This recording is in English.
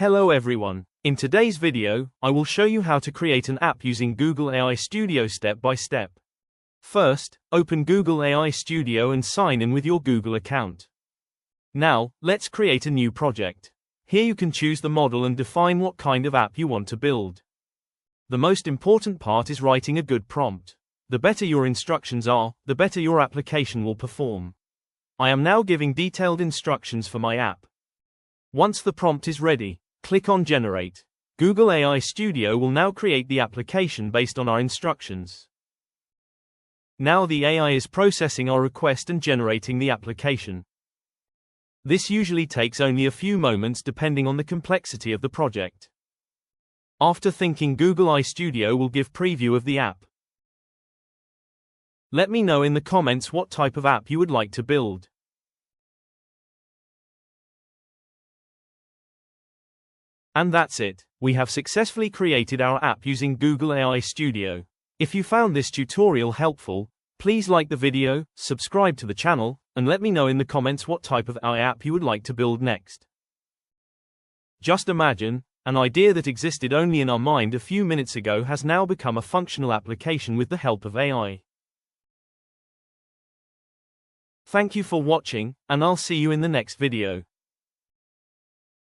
Hello everyone. In today's video, I will show you how to create an app using Google AI Studio step by step. First, open Google AI Studio and sign in with your Google account. Now, let's create a new project. Here you can choose the model and define what kind of app you want to build. The most important part is writing a good prompt. The better your instructions are, the better your application will perform. I am now giving detailed instructions for my app. Once the prompt is ready, click on Generate. Google AI Studio will now create the application based on our instructions. Now the AI is processing our request and generating the application. This usually takes only a few moments depending on the complexity of the project. After thinking, Google AI Studio will give preview of the app. Let me know in the comments what type of app you would like to build. And that's it. We have successfully created our app using Google AI Studio. If you found this tutorial helpful, please like the video, subscribe to the channel, and let me know in the comments what type of AI app you would like to build next. Just imagine, an idea that existed only in our mind a few minutes ago has now become a functional application with the help of AI. Thank you for watching, and I'll see you in the next video.